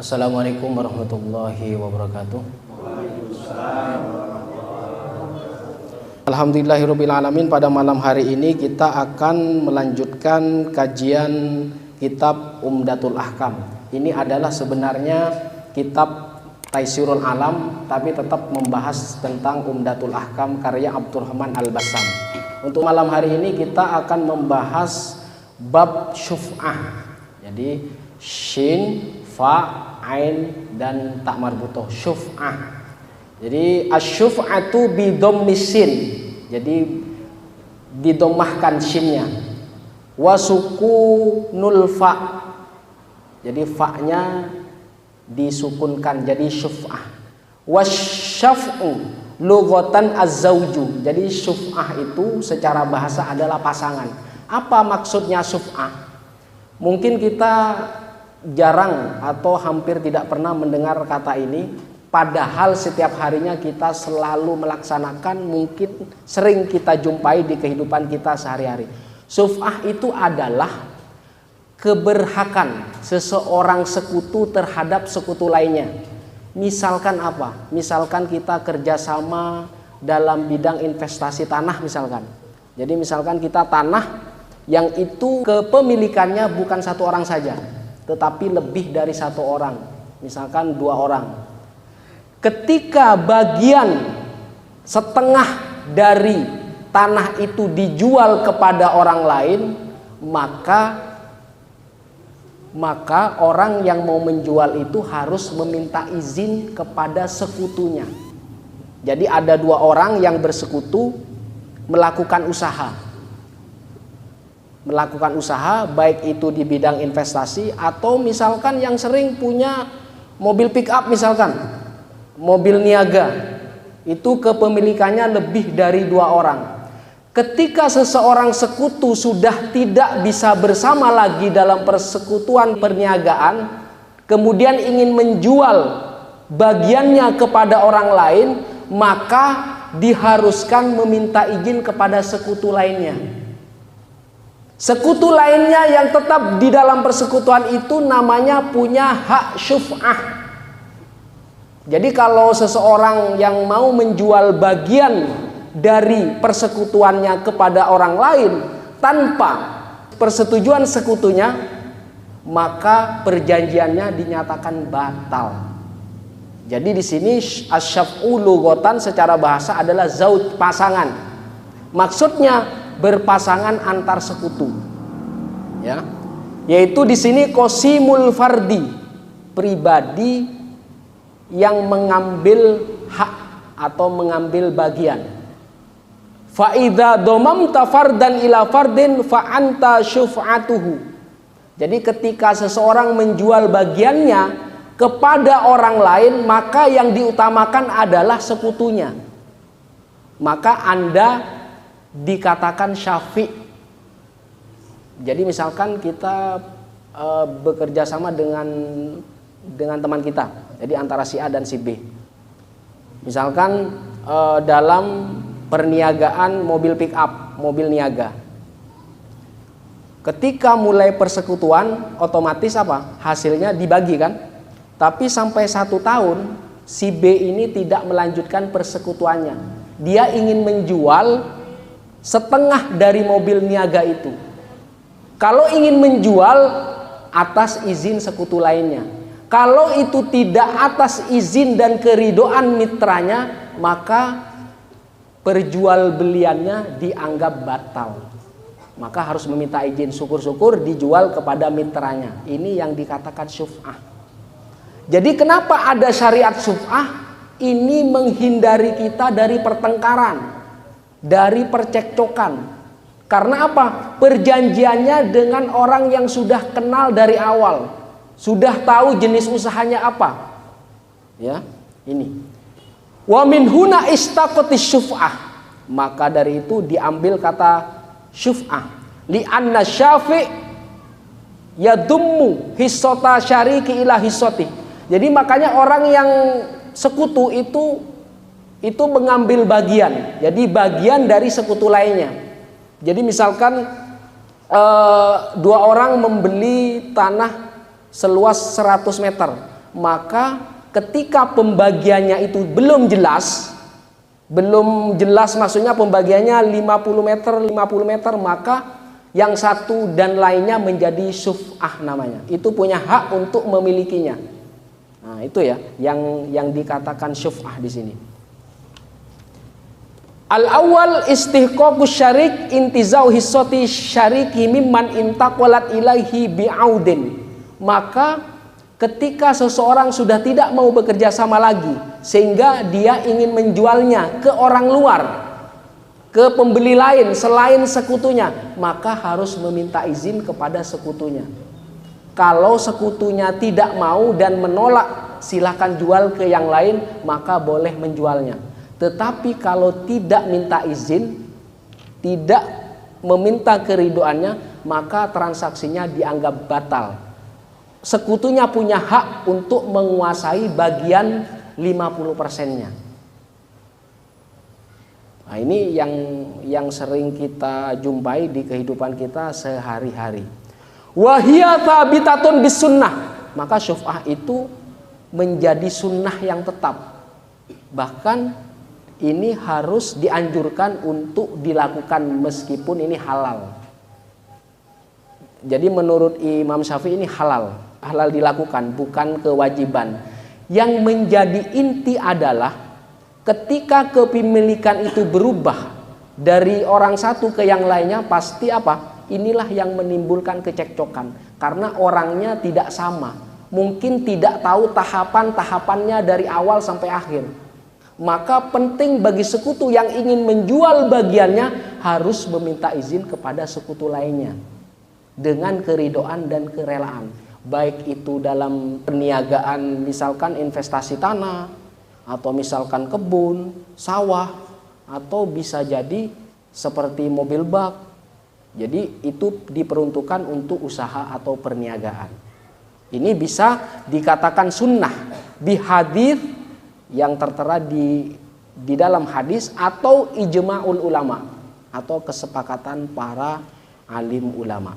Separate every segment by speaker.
Speaker 1: Assalamualaikum warahmatullahi wabarakatuh. Alhamdulillahirrabbilalamin. Pada malam hari ini kita akan melanjutkan kajian kitab Umdatul Ahkam. Ini adalah sebenarnya kitab Taisirul Alam, tapi tetap membahas tentang Umdatul Ahkam karya Abdurrahman Al-Bassam. Untuk malam hari ini kita akan membahas bab syuf'ah. Jadi shin, fa, ain dan tak marbutoh, syuf'ah. Jadi asyuf'atu bidhammis sin. Jadi didomahkan shinnya. Wa sukunul fa. Jadi fa-nya disukunkan jadi syuf'ah. Wasyaf'u lughatan az-zawju. Jadi syuf'ah itu secara bahasa adalah pasangan. Apa maksudnya syuf'ah? Mungkin kita jarang atau hampir tidak pernah mendengar kata ini, padahal setiap harinya kita selalu melaksanakan, mungkin sering kita jumpai di kehidupan kita sehari-hari. Syuf'ah itu adalah keberhakan seseorang sekutu terhadap sekutu lainnya. Misalkan apa? Misalkan kita kerjasama dalam bidang investasi tanah misalkan. Jadi misalkan kita tanah yang itu kepemilikannya bukan satu orang saja, tetapi lebih dari satu orang, misalkan 2 orang. Ketika bagian setengah dari tanah itu dijual kepada orang lain, maka orang yang mau menjual itu harus meminta izin kepada sekutunya. Jadi ada 2 orang yang bersekutu melakukan usaha, baik itu di bidang investasi atau misalkan yang sering punya mobil pick up, misalkan mobil niaga, itu kepemilikannya lebih dari 2 orang. Ketika seseorang sekutu sudah tidak bisa bersama lagi dalam persekutuan perniagaan, kemudian ingin menjual bagiannya kepada orang lain, maka diharuskan meminta izin kepada sekutu lainnya. Sekutu lainnya yang tetap di dalam persekutuan itu namanya punya hak syuf'ah. Jadi kalau seseorang yang mau menjual bagian dari persekutuannya kepada orang lain tanpa persetujuan sekutunya, maka perjanjiannya dinyatakan batal. Jadi di sini asyaf'u lughatan secara bahasa adalah zauj, pasangan. Maksudnya berpasangan antar sekutu, ya, yaitu di sini qasimul fardi, pribadi yang mengambil hak atau mengambil bagian. Fa idza domamta fardan ila fardin fa anta syuf'atuhu. Jadi ketika seseorang menjual bagiannya kepada orang lain, maka yang diutamakan adalah sekutunya. Maka Anda dikatakan syafi'. Jadi misalkan kita bekerja sama dengan teman kita, jadi antara si A dan si B. Misalkan dalam perniagaan mobil pick up, mobil niaga. Ketika mulai persekutuan, otomatis apa? Hasilnya dibagi kan? Tapi sampai 1 tahun si B ini tidak melanjutkan persekutuannya. Dia ingin menjual setengah dari mobil niaga itu. Kalau ingin menjual atas izin sekutu lainnya. Kalau itu tidak atas izin dan keridoan mitranya, maka perjualbeliannya dianggap batal. Maka harus meminta izin, syukur-syukur dijual kepada mitranya. Ini yang dikatakan syuf'ah. Jadi kenapa ada syariat syuf'ah? Ini menghindari kita dari pertengkaran, dari percekcokan. Karena apa? Perjanjiannya dengan orang yang sudah kenal dari awal, sudah tahu jenis usahanya apa. Ya, ini. Wa min huna istaqatis syuf'ah. Maka dari itu diambil kata syuf'ah. Li anna syafi' yadummu hissata syariki ila hissati. Jadi makanya orang yang sekutu itu mengambil bagian, jadi bagian dari sekutu lainnya. Jadi misalkan 2 orang membeli tanah seluas 100 meter, maka ketika pembagiannya itu belum jelas maksudnya pembagiannya 50 meter 50 meter, maka yang satu dan lainnya menjadi syuf'ah namanya. Itu punya hak untuk memilikinya. Nah, itu ya yang dikatakan syuf'ah di sini. Al-awwal istihqaqus syarik intizau hissati syariki mimman intaqalat ilaihi bi'audin. Maka ketika seseorang sudah tidak mau bekerja sama lagi sehingga dia ingin menjualnya ke orang luar, ke pembeli lain selain sekutunya, maka harus meminta izin kepada sekutunya. Kalau sekutunya tidak mau dan menolak, silakan jual ke yang lain, maka boleh menjualnya. Tetapi kalau tidak minta izin, tidak meminta keridoannya, maka transaksinya dianggap batal. Sekutunya punya hak untuk menguasai bagian 50%-nya. Nah, ini yang sering kita jumpai di kehidupan kita sehari-hari. Wahia thabitatun bis sunnah. Maka syuf'ah itu menjadi sunnah yang tetap. Bahkan ini harus dianjurkan untuk dilakukan meskipun ini halal. Jadi menurut Imam Syafi'i ini halal dilakukan, bukan kewajiban. Yang menjadi inti adalah ketika kepemilikan itu berubah dari orang satu ke yang lainnya, pasti apa? Inilah yang menimbulkan kecekcokan karena orangnya tidak sama. Mungkin tidak tahu tahapan-tahapannya dari awal sampai akhir. Maka penting bagi sekutu yang ingin menjual bagiannya harus meminta izin kepada sekutu lainnya dengan keridoan dan kerelaan. Baik itu dalam perniagaan, misalkan investasi tanah, atau misalkan kebun, sawah, atau bisa jadi seperti mobil bak. Jadi itu diperuntukkan untuk usaha atau perniagaan. Ini bisa dikatakan sunnah bihadits yang tertera di dalam hadis atau ijma'ul ulama atau kesepakatan para alim ulama.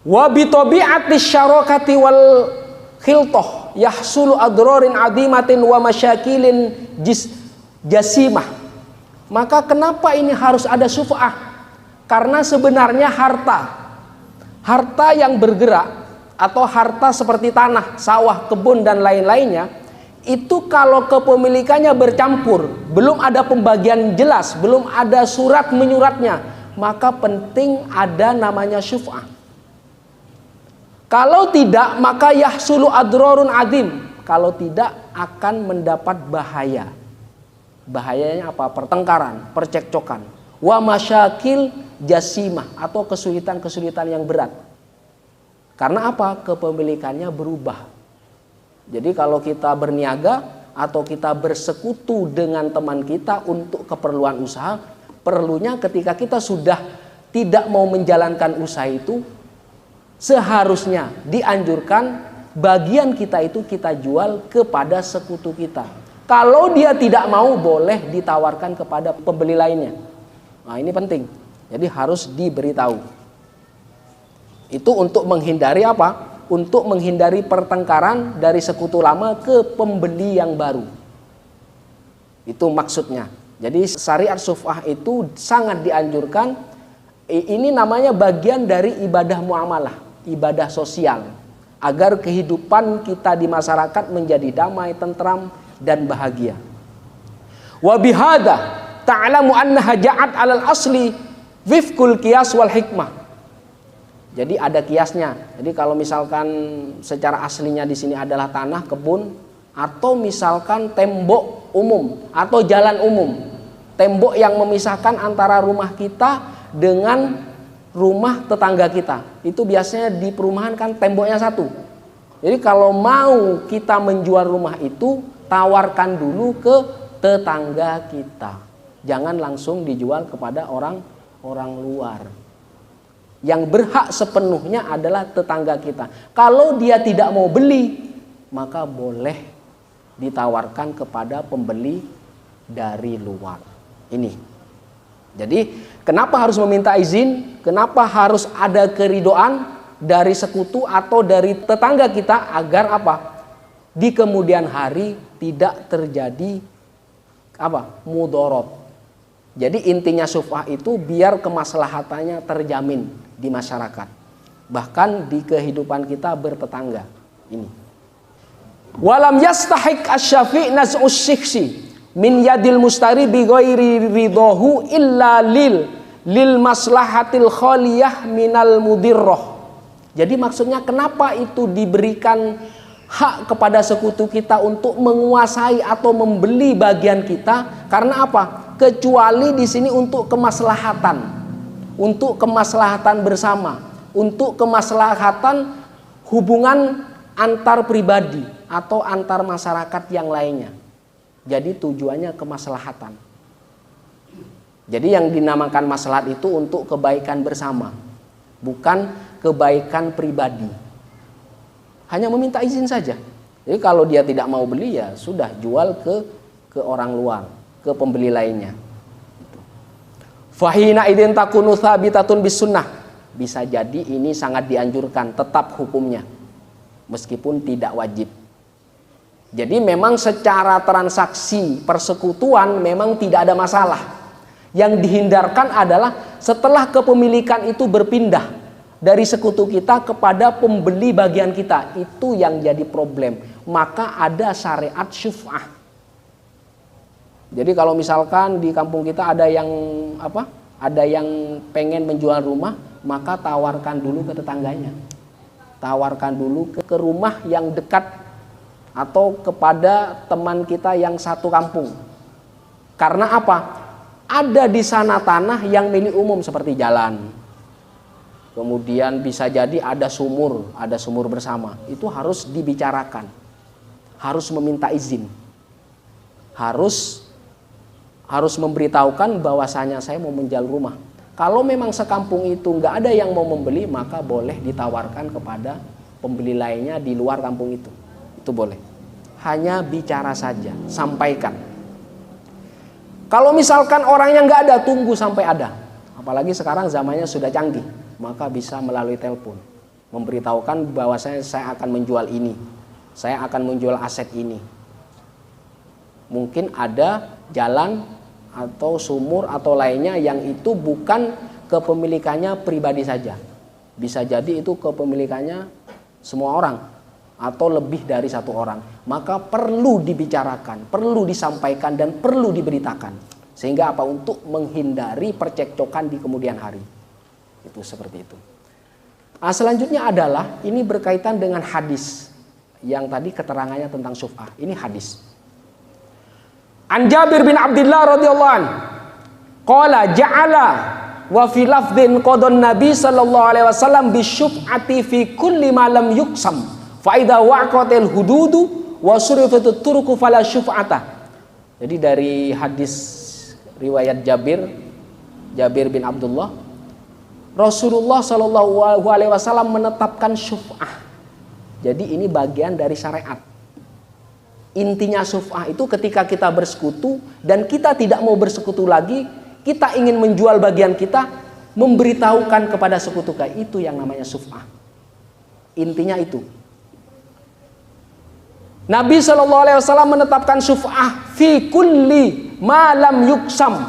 Speaker 1: Wa bi tabi'ati syarakati wal khiltoh yahsulu adrorin adimatin wa masyakilin jasimah. Maka kenapa ini harus ada syuf'ah? Karena sebenarnya harta yang bergerak atau harta seperti tanah, sawah, kebun dan lain-lainnya, itu kalau kepemilikannya bercampur, belum ada pembagian jelas, belum ada surat menyuratnya, maka penting ada namanya syuf'ah. Kalau tidak, maka yahsulu adrorun adim. Kalau tidak, akan mendapat bahaya. Bahayanya apa? Pertengkaran, percekcokan. Wa masyakil jasimah atau kesulitan-kesulitan yang berat. Karena apa? Kepemilikannya berubah. Jadi kalau kita berniaga atau kita bersekutu dengan teman kita untuk keperluan usaha, perlunya ketika kita sudah tidak mau menjalankan usaha itu, seharusnya dianjurkan bagian kita itu kita jual kepada sekutu kita. Kalau dia tidak mau, boleh ditawarkan kepada pembeli lainnya. Nah, ini penting. Jadi harus diberitahu. Itu untuk menghindari apa? Untuk menghindari pertengkaran dari sekutu lama ke pembeli yang baru. Itu maksudnya. Jadi syariat syuf'ah itu sangat dianjurkan. Ini namanya bagian dari ibadah muamalah, ibadah sosial, agar kehidupan kita di masyarakat menjadi damai, tentram dan bahagia. Wa bihadza ta'lamu annaha ja'at 'alal asli wifqul qiyas wal hikmah. Jadi ada kiasnya. Jadi kalau misalkan secara aslinya di sini adalah tanah, kebun, atau misalkan tembok umum atau jalan umum, tembok yang memisahkan antara rumah kita dengan rumah tetangga kita, itu biasanya di perumahan kan temboknya satu. Jadi kalau mau kita menjual rumah itu, tawarkan dulu ke tetangga kita. Jangan langsung dijual kepada orang luar. Yang berhak sepenuhnya adalah tetangga kita. Kalau dia tidak mau beli, maka boleh ditawarkan kepada pembeli dari luar. Ini. Jadi kenapa harus meminta izin? Kenapa harus ada keridoan? dari sekutu atau dari tetangga kita agar apa? Di kemudian hari tidak terjadi apa? Mudorot. Jadi intinya syuf'ah itu biar kemaslahatannya terjamin di masyarakat. Bahkan di kehidupan kita bertetangga. Ini. Walam yastahiq asy-syafi' naz'us syikhsi min yadil mustari bi ghairi ridahu illa lil maslahatil khaliyah minal mudirrah. Jadi maksudnya kenapa itu diberikan hak kepada sekutu kita untuk menguasai atau membeli bagian kita? Karena apa? Kecuali di sini untuk kemaslahatan. Untuk kemaslahatan bersama, untuk kemaslahatan hubungan antar pribadi atau antar masyarakat yang lainnya. Jadi tujuannya kemaslahatan. Jadi yang dinamakan maslahat itu untuk kebaikan bersama, bukan kebaikan pribadi. Hanya meminta izin saja. Jadi kalau dia tidak mau beli ya sudah jual ke orang luar, ke pembeli lainnya. Fahina idin takunu thabitatun bis sunnah. Bisa jadi ini sangat dianjurkan, tetap hukumnya, meskipun tidak wajib. Jadi memang secara transaksi persekutuan memang tidak ada masalah. Yang dihindarkan adalah setelah kepemilikan itu berpindah dari sekutu kita kepada pembeli bagian kita, itu yang jadi problem. Maka ada syariat syuf'ah. Jadi kalau misalkan di kampung kita ada yang apa? Ada yang pengen menjual rumah, maka tawarkan dulu ke tetangganya. Tawarkan dulu ke rumah yang dekat atau kepada teman kita yang satu kampung. Karena apa? Ada di sana tanah yang milik umum seperti jalan. Kemudian bisa jadi ada sumur bersama. Itu harus dibicarakan. Harus meminta izin. Harus memberitahukan bahwasanya saya mau menjual rumah. Kalau memang sekampung itu nggak ada yang mau membeli, maka boleh ditawarkan kepada pembeli lainnya di luar kampung itu. Itu boleh. Hanya bicara saja, sampaikan. Kalau misalkan orang yang nggak ada, tunggu sampai ada. Apalagi sekarang zamannya sudah canggih, maka bisa melalui telepon memberitahukan bahwa saya akan menjual ini, saya akan menjual aset ini. Mungkin ada jalan atau sumur atau lainnya yang itu bukan kepemilikannya pribadi saja. Bisa jadi itu kepemilikannya semua orang atau lebih dari satu orang. Maka perlu dibicarakan, perlu disampaikan dan perlu diberitakan. Sehingga apa? Untuk menghindari percekcokan di kemudian hari. Itu seperti itu. Nah, selanjutnya adalah ini berkaitan dengan hadis yang tadi keterangannya tentang syuf'ah. Ini hadis. An Jabir bin Abdullah radhiyallahu anhu qala ja'ala wa fi lafdhin qadon nabi sallallahu alaihi wasallam bisyuf'ati fi kulli ma lam yuqsam fa idza waqatil hududu wa surifatut turku fala syuf'ata. Jadi dari hadis riwayat Jabir bin Abdullah, Rasulullah sallallahu alaihi wasallam menetapkan syuf'ah. Jadi ini bagian dari syariat. Intinya syuf'ah itu ketika kita bersekutu dan kita tidak mau bersekutu lagi, kita ingin menjual bagian kita, memberitahukan kepada sekutu kita, itu yang namanya syuf'ah. Intinya itu. Nabi SAW menetapkan syuf'ah fi kulli ma lam yuqsam.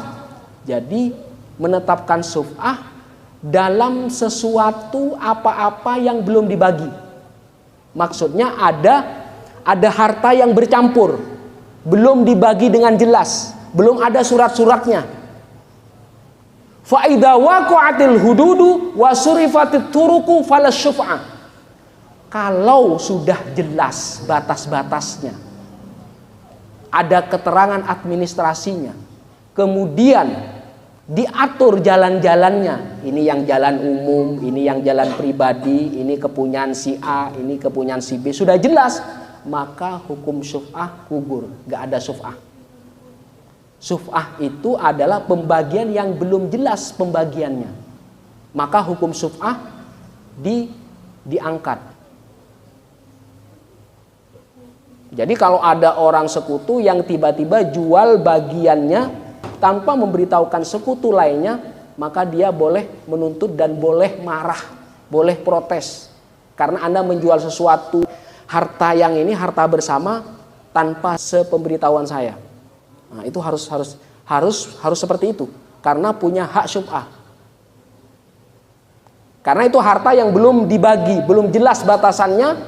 Speaker 1: Jadi menetapkan syuf'ah dalam sesuatu apa-apa yang belum dibagi. Maksudnya ada harta yang bercampur, belum dibagi dengan jelas, belum ada surat-suratnya. Fa idza waqa'atil hududu wa surifatit turuku fala syuf'ah. Kalau sudah jelas batas-batasnya, ada keterangan administrasinya, kemudian diatur jalan-jalannya, ini yang jalan umum, ini yang jalan pribadi, ini kepunyaan si A, ini kepunyaan si B, sudah jelas, maka hukum syuf'ah gugur, gak ada syuf'ah. Syuf'ah itu adalah pembagian yang belum jelas pembagiannya, maka hukum syuf'ah diangkat. Jadi kalau ada orang sekutu yang tiba-tiba jual bagiannya tanpa memberitahukan sekutu lainnya, maka dia boleh menuntut dan boleh marah boleh protes karena Anda menjual sesuatu harta yang ini harta bersama tanpa sepemberitahuan saya. Nah, itu harus seperti itu karena punya hak syubhah. Karena itu harta yang belum dibagi, belum jelas batasannya,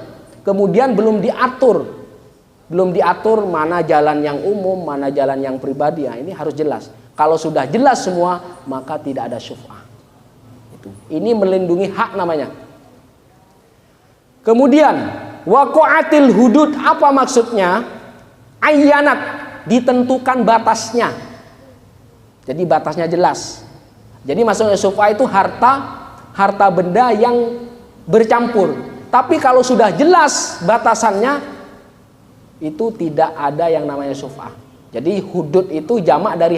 Speaker 1: kemudian belum diatur. Belum diatur mana jalan yang umum, mana jalan yang pribadi. Nah, ini harus jelas. Kalau sudah jelas semua, maka tidak ada syubhah. Ini melindungi hak namanya. Kemudian waqa'atil hudud, apa maksudnya? Ayyanat, ditentukan batasnya. Jadi batasnya jelas. Jadi maksudnya syubhah itu harta benda yang bercampur. Tapi kalau sudah jelas batasannya, itu tidak ada yang namanya syubhah. Jadi hudud itu jamak dari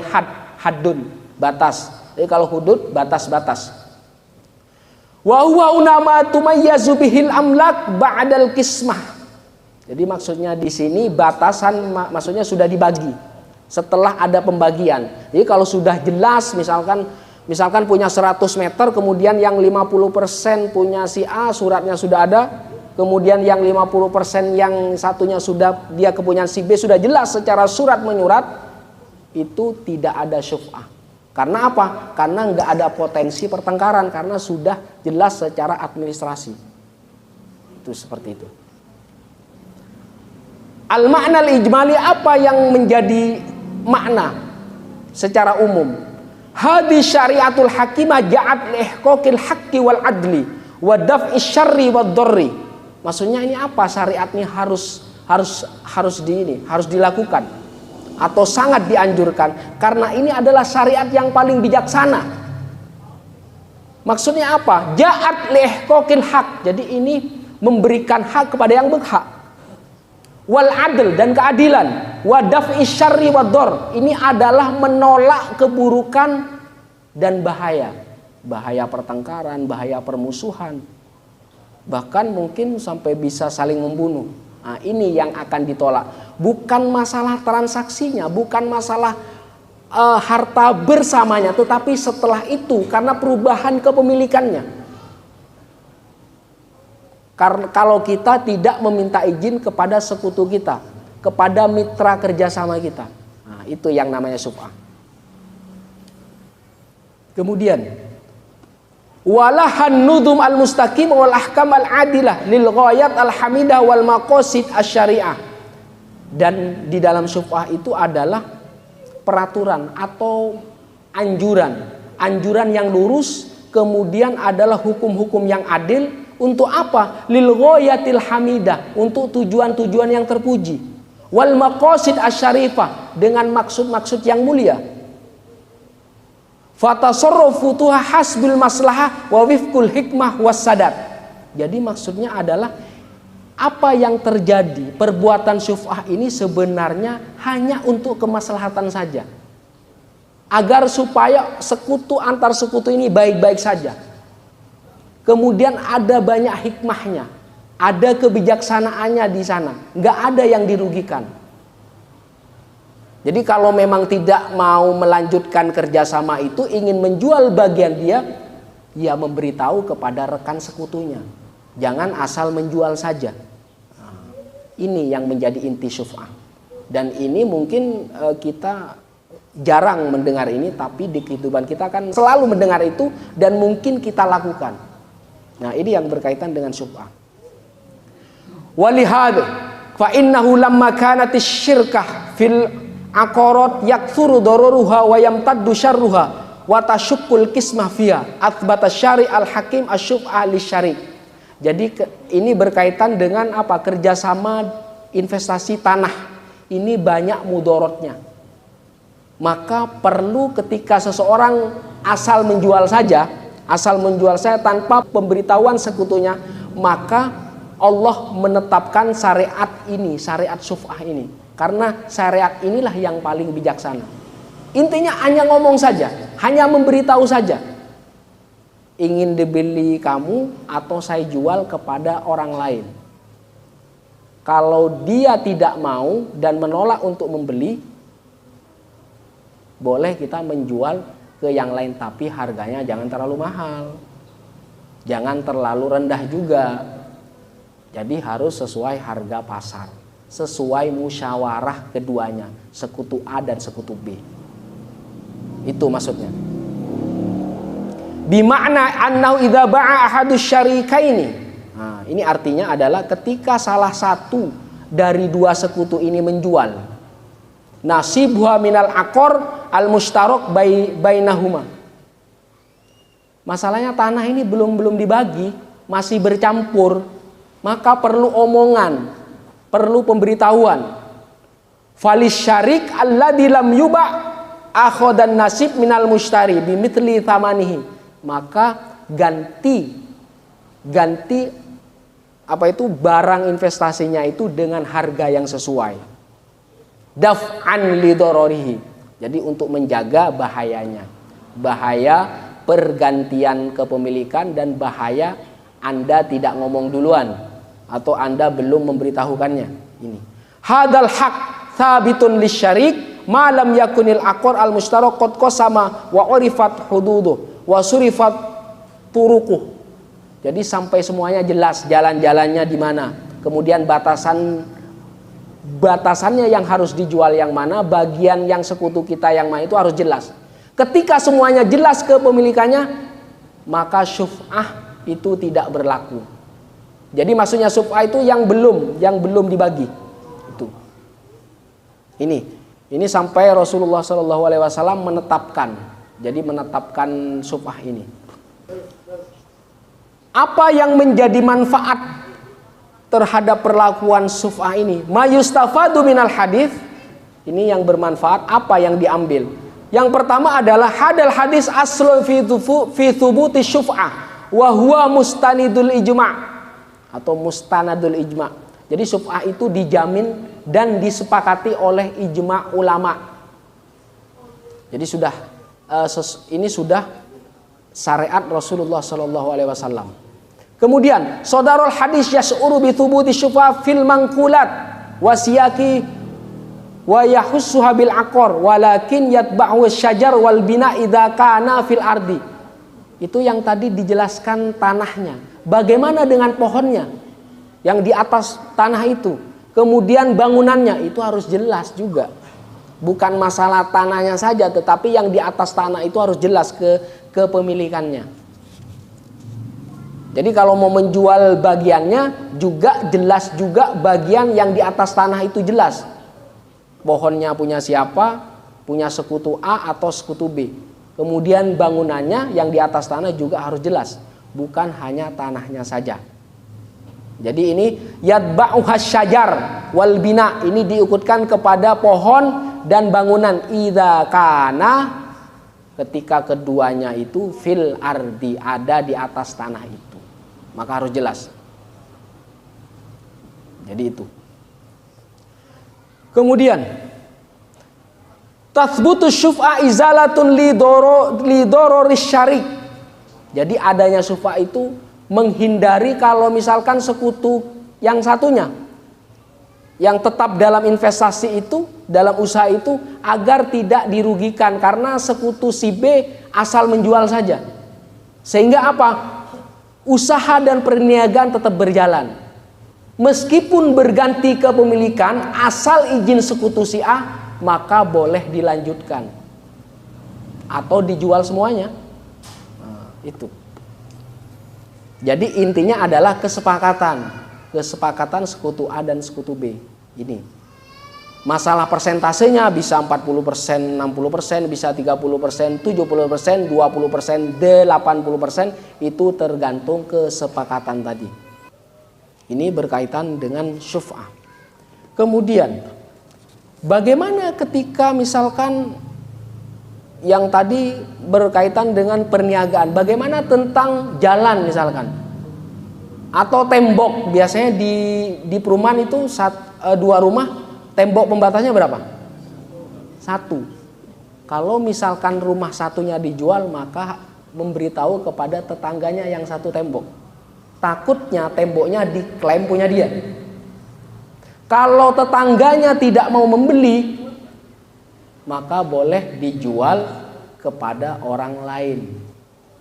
Speaker 1: haddun, batas. Jadi kalau hudud batas-batas. Wa huwa unama tumayyazu bihil amlak ba'dal qismah. Jadi maksudnya di sini batasan maksudnya sudah dibagi setelah ada pembagian. Jadi kalau sudah jelas misalkan punya 100 meter, kemudian yang 50% punya si A, suratnya sudah ada, kemudian yang 50% yang satunya sudah dia kepunyaan si B, sudah jelas secara surat menyurat, itu tidak ada syubhah. Karena apa? Karena nggak ada potensi pertengkaran, karena sudah jelas secara administrasi. Itu seperti itu. Al-ma'na al-ijmali, apa yang menjadi makna secara umum? Hadis syariatul hakimah ja'at lihqaqil haqqi wal adli wa daf'i syarri wad dharri. Maksudnya ini apa? Syariat ini harus dilakukan atau sangat dianjurkan karena ini adalah syariat yang paling bijaksana. Maksudnya apa? Ja'at lihqaqil haq. Jadi ini memberikan hak kepada yang berhak. Wal adl, dan keadilan. Wa daf'i syarri wad dhar. Ini adalah menolak keburukan dan bahaya. Bahaya pertengkaran, bahaya permusuhan. Bahkan mungkin sampai bisa saling membunuh. Nah, ini yang akan ditolak. Bukan masalah transaksinya, bukan masalah harta bersamanya, tetapi setelah itu karena perubahan kepemilikannya. Karena kalau kita tidak meminta izin kepada sekutu kita, kepada mitra kerjasama kita, nah, itu yang namanya syubhah. Kemudian walahan nudum al-mustaqim wal ahkam al-adilah lil ghayat al-hamidah wal maqasid asy-syariah. Dan di dalam syubhah itu adalah peraturan atau anjuran yang lurus, kemudian adalah hukum-hukum yang adil. Untuk apa? Lil ghayatil hamidah, untuk tujuan-tujuan yang terpuji. Wal maqasid asy-syarifah, dengan maksud-maksud yang mulia. Fatasarrufu tuha hasbil maslahah wa wifqul hikmah was sadat. Jadi maksudnya adalah apa yang terjadi, perbuatan syubhah ini sebenarnya hanya untuk kemaslahatan saja. Agar supaya sekutu antar sekutu ini baik-baik saja. Kemudian ada banyak hikmahnya, ada kebijaksanaannya di sana, nggak ada yang dirugikan. Jadi kalau memang tidak mau melanjutkan kerjasama itu, ingin menjual bagian dia, ya memberitahu kepada rekan sekutunya. Jangan asal menjual saja. Nah, ini yang menjadi inti syubhah. Dan ini mungkin kita jarang mendengar ini, tapi di kehidupan kita kan selalu mendengar itu dan mungkin kita lakukan. Nah, ini yang berkaitan dengan syubhah. Walihada fa innahu lamma kanatish syirkah fil aqarat yakthuru dararuha wa yamtaddu syarruha wa tashuqqul qismah fiha athbata syari al-hakim asyubha lisyari. Jadi ini berkaitan dengan apa? Kerjasama investasi tanah. Ini banyak mudorotnya. Maka perlu ketika seseorang asal menjual saja tanpa pemberitahuan sekutunya, maka Allah menetapkan syariat ini, syariat syubhah ini. Karena syariat inilah yang paling bijaksana. Intinya hanya ngomong saja, hanya memberitahu saja. Ingin dibeli kamu atau saya jual kepada orang lain. Kalau dia tidak mau dan menolak untuk membeli, boleh kita menjual ke yang lain, tapi harganya jangan terlalu mahal. Jangan terlalu rendah juga. Jadi harus sesuai harga pasar, sesuai musyawarah keduanya, sekutu A dan sekutu B. Itu maksudnya. Bima'na annahu idza ba'a ahadus syarikaini. Nah, ini artinya adalah ketika salah satu dari dua sekutu ini menjual nasibha minal aqor al mushtarak bainahuma. Masalahnya tanah ini belum dibagi, masih bercampur, maka perlu omongan, perlu pemberitahuan. Falis syarik alladzi lam yuba akhadan nasib minal mushtari bimithli thamanihi. Maka ganti apa itu barang investasinya itu dengan harga yang sesuai. Daf'an lidororihi. Jadi untuk menjaga bahayanya, bahaya pergantian kepemilikan dan bahaya Anda tidak ngomong duluan atau Anda belum memberitahukannya. Ini hadal haq thabitun lisyarik ma lam yakunil aqor al mushtarak qad qasama wa urifat hududuh wa surifat turuquh. Jadi sampai semuanya jelas jalan-jalannya di mana, kemudian batasannya yang harus dijual yang mana, bagian yang sekutu kita yang mana, itu harus jelas. Ketika semuanya jelas kepemilikannya, maka syuf'ah itu tidak berlaku. Jadi maksudnya syuf'ah itu yang belum dibagi. Itu. Ini sampai Rasulullah SAW menetapkan. Jadi menetapkan syuf'ah ini. Apa yang menjadi manfaat terhadap perlakuan syuf'ah ini? Ma yustafadu minal hadis. Ini yang bermanfaat, apa yang diambil? Yang pertama adalah hadal hadis aslun fi thubuti syuf'ah wa huwa mustanidul ijma' atau mustanadul ijma'. Jadi syuf'ah itu dijamin dan disepakati oleh ijma' ulama. Jadi ini sudah syariat Rasulullah SAW. Kemudian sadarul hadis yas'uru bi thubuti syuf'ah fil manqulat wa siyaki wa yahussuha bil aqor walakin yatba'u syajar wal bina idza kana fil ardi. Itu yang tadi dijelaskan tanahnya. Bagaimana dengan pohonnya yang di atas tanah itu? Kemudian bangunannya itu harus jelas juga. Bukan masalah tanahnya saja, tetapi yang di atas tanah itu harus jelas kepemilikannya. Jadi kalau mau menjual bagiannya juga jelas juga bagian yang di atas tanah itu jelas. Pohonnya punya siapa, punya sekutu A atau sekutu B. Kemudian bangunannya yang di atas tanah juga harus jelas, bukan hanya tanahnya saja. Jadi ini yatba'uha syajar wal bina, ini diikutkan kepada pohon dan bangunan idza kana, ketika keduanya itu fil ardi, ada di atas tanah itu, maka harus jelas. Jadi itu. Kemudian tathbutu syuf'a izalatun lidororis syarik. Jadi adanya syuf'a itu menghindari kalau misalkan sekutu yang satunya yang tetap dalam investasi itu, dalam usaha itu, agar tidak dirugikan karena sekutu si B asal menjual saja. Sehingga apa? Usaha dan perniagaan tetap berjalan. Meskipun berganti kepemilikan, asal izin sekutu si A, maka boleh dilanjutkan atau dijual semuanya. Nah, itu. Jadi intinya adalah kesepakatan sekutu A dan sekutu B. Ini masalah persentasenya bisa 40%, 60%, bisa 30%, 70%, 20%, 80%, itu tergantung kesepakatan tadi. Ini berkaitan dengan syuf'ah. Kemudian bagaimana ketika misalkan yang tadi berkaitan dengan perniagaan, bagaimana tentang jalan misalkan atau tembok? Biasanya di perumahan itu dua rumah, tembok pembatasnya berapa? 1. Kalau misalkan rumah satunya dijual, maka memberitahu kepada tetangganya yang satu tembok. Takutnya temboknya diklaim punya dia. Kalau tetangganya tidak mau membeli, maka boleh dijual kepada orang lain.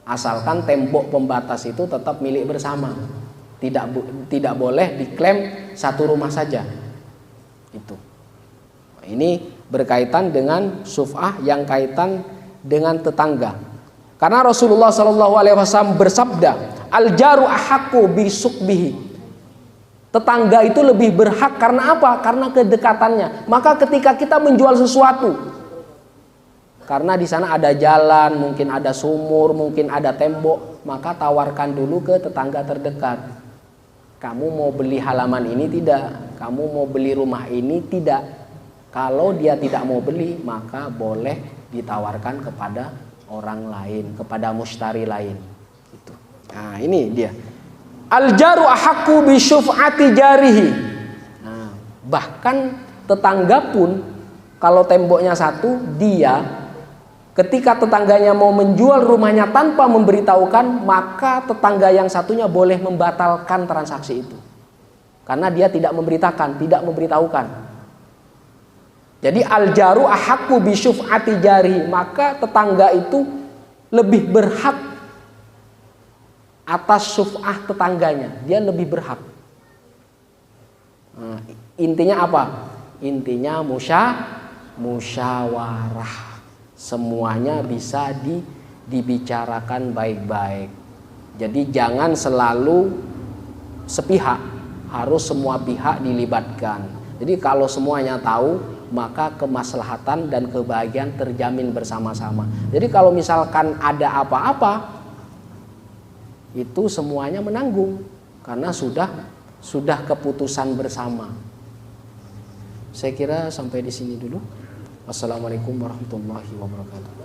Speaker 1: Asalkan tembok pembatas itu tetap milik bersama. Tidak boleh diklaim satu rumah saja. Itu. Ini berkaitan dengan syuf'ah yang kaitan dengan tetangga. Karena Rasulullah SAW bersabda, al-jaru ahaqqu bisukbihi. Tetangga itu lebih berhak karena apa? Karena kedekatannya. Maka ketika kita menjual sesuatu, karena di sana ada jalan, mungkin ada sumur, mungkin ada tembok, maka tawarkan dulu ke tetangga terdekat. Kamu mau beli halaman ini tidak? Kamu mau beli rumah ini tidak? Kalau dia tidak mau beli, maka boleh ditawarkan kepada orang lain, kepada mushtari lain. Itu. Nah, ini dia. Al-jaru ahaqqu bi syuf'ati jarihi. Nah, bahkan tetangga pun kalau temboknya satu, dia ketika tetangganya mau menjual rumahnya tanpa memberitahukan, maka tetangga yang satunya boleh membatalkan transaksi itu. Karena dia tidak memberitahukan. Jadi al-jaru ahaqqu bi syuf'ati jarihi, maka tetangga itu lebih berhak atas syuf'ah tetangganya, dia lebih berhak. Nah, intinya apa? Intinya musyawarah. Semuanya bisa dibicarakan baik-baik. Jadi jangan selalu sepihak, harus semua pihak dilibatkan. Jadi kalau semuanya tahu, maka kemaslahatan dan kebahagiaan terjamin bersama-sama. Jadi kalau misalkan ada apa-apa, itu semuanya menanggung karena sudah keputusan bersama. Saya kira sampai di sini dulu. Wassalamualaikum warahmatullahi wabarakatuh.